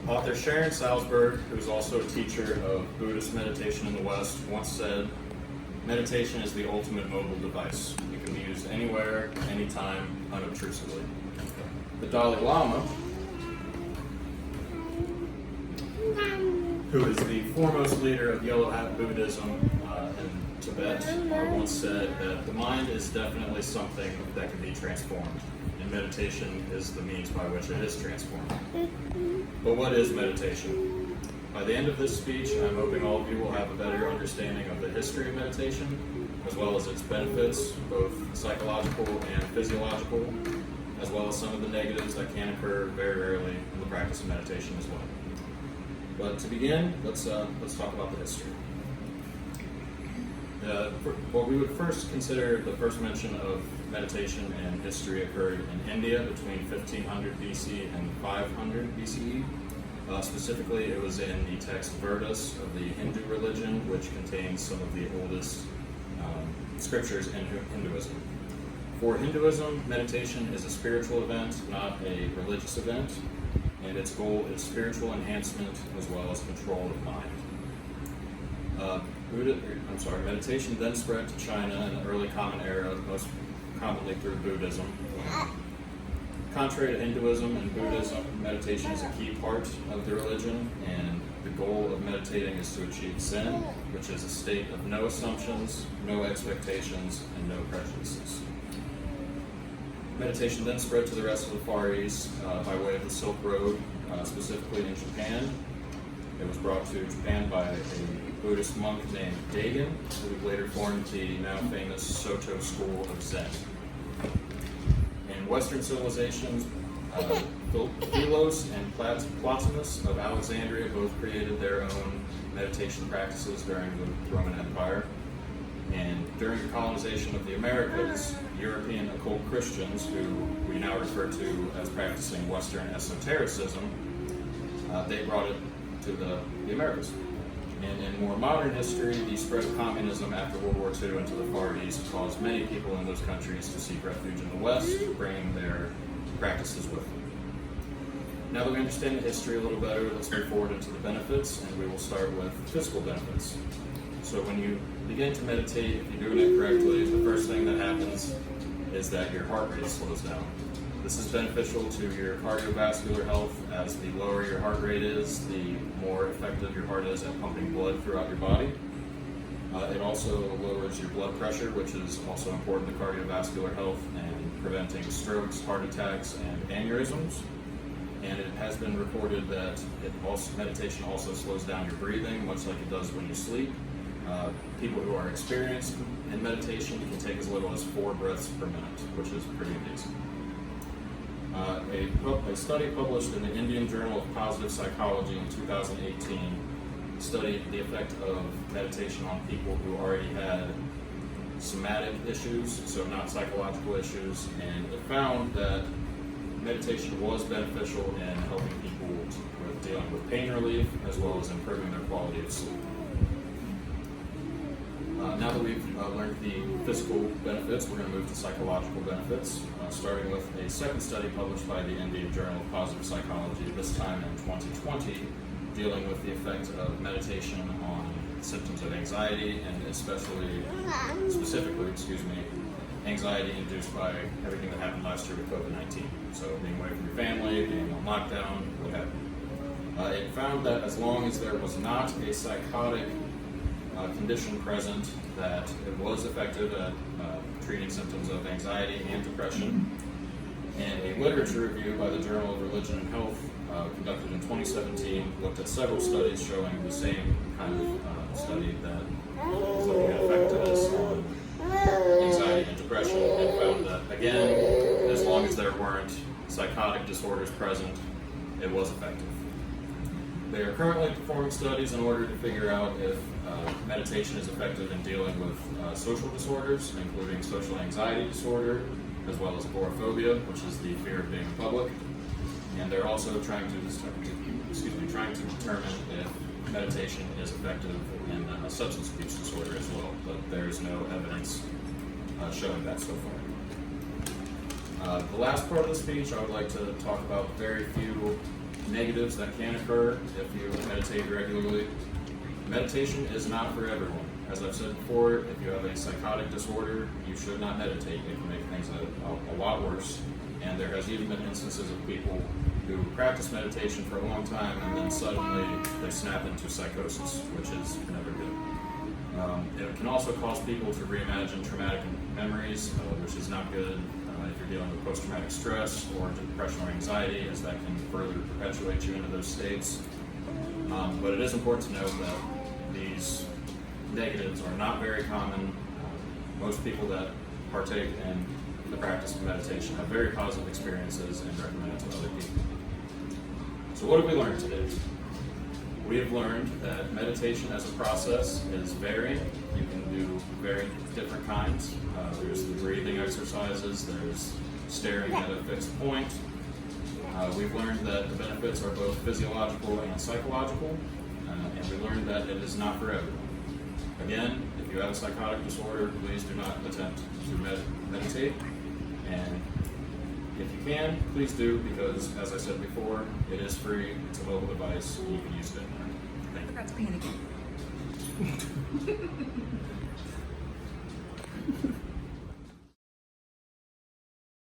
Author Sharon Salzberg, who is also a teacher of Buddhist meditation in the West, once said, "Meditation is the ultimate mobile device. It can be used anywhere, anytime, unobtrusively." The Dalai Lama, who is the foremost leader of Yellow Hat Buddhism in Tibet, once said that the mind is definitely something that can be transformed, and meditation is the means by which it is transformed. But what is meditation? By the end of this speech, I'm hoping all of you will have a better understanding of the history of meditation, as well as its benefits, both psychological and physiological, as well as some of the negatives that can occur very rarely in the practice of meditation as well. But to begin, let's talk about the history. What we would first consider the first mention of meditation in history occurred in India between 1500 BC and 500 BCE. Specifically, it was in the text Vedas of the Hindu religion, which contains some of the oldest scriptures in Hinduism. For Hinduism, meditation is a spiritual event, not a religious event, and its goal is spiritual enhancement as well as control of mind. Meditation then spread to China in the early Common Era, most commonly through Buddhism. Contrary to Hinduism and Buddhism, meditation is a key part of the religion, and the goal of meditating is to achieve Zen, which is a state of no assumptions, no expectations, and no prejudices. Meditation then spread to the rest of the Far East by way of the Silk Road, specifically in Japan. It was brought to Japan by a Buddhist monk named Dagon, who later formed the now famous Soto school of Zen. In Western civilizations, Philos and Plotinus of Alexandria both created their own meditation practices during the Roman Empire. And during the colonization of the Americas, European occult Christians, who we now refer to as practicing Western esotericism, they brought it to the Americas. And in more modern history, the spread of communism after World War II into the Far East caused many people in those countries to seek refuge in the West, bringing their practices with them. Now that we understand the history a little better, let's move forward into the benefits, and we will start with physical benefits. So when you begin to meditate, if you're doing it correctly, the first thing that happens is that your heart rate slows down. This is beneficial to your cardiovascular health, as the lower your heart rate is, the more effective your heart is at pumping blood throughout your body. It also lowers your blood pressure, which is also important to cardiovascular health and preventing strokes, heart attacks, and aneurysms. And it has been reported that meditation also slows down your breathing, much like it does when you sleep. People who are experienced in meditation can take as little as 4 breaths per minute, which is pretty amazing. A study published in the Indian Journal of Positive Psychology in 2018 studied the effect of meditation on people who already had somatic issues, so not psychological issues, and it found that meditation was beneficial in helping people with dealing with pain relief as well as improving their quality of sleep. Now that we've learned the physical benefits, we're going to move to psychological benefits, starting with a second study published by the Indian Journal of Positive Psychology, this time in 2020, dealing with the effect of meditation on symptoms of anxiety, and specifically, anxiety induced by everything that happened last year with COVID-19. So being away from your family, being on lockdown, what have you. It found that as long as there was not a psychotic condition present, that it was effective at treating symptoms of anxiety and depression. And a literature review by the Journal of Religion and Health, conducted in 2017, looked at several studies showing the same kind of study that was looking at effectiveness on anxiety and depression, and found that, again, as long as there weren't psychotic disorders present, it was effective. They are currently performing studies in order to figure out if meditation is effective in dealing with social disorders, including social anxiety disorder, as well as agoraphobia, which is the fear of being in public. And they're also trying to determine if meditation is effective in substance abuse disorder as well, but there's no evidence showing that so far. The last part of the speech, I would like to talk about very few negatives that can occur if you meditate regularly. Meditation is not for everyone. As I've said before, if you have a psychotic disorder, you should not meditate. It can make things a lot worse. And there has even been instances of people who practice meditation for a long time and then suddenly they snap into psychosis, which is never good. It can also cause people to reimagine traumatic memories, which is not good if you're dealing with post-traumatic stress or depression or anxiety, as that can further perpetuate you into those states. But it is important to note that these negatives are not very common. Most people that partake in the practice of meditation have very positive experiences and recommend it to other people. So what have we learned today? We have learned that meditation as a process is varying. You can do very different kinds. There's the breathing exercises, there's staring at a fixed point. We've learned that the benefits are both physiological and psychological, and we learned that it is not for everyone. Again, if you have a psychotic disorder, please do not attempt to meditate. And if you can, please do, because as I said before, it is free, it's a mobile device, and you can use it anywhere. Thank you. I forgot to panic.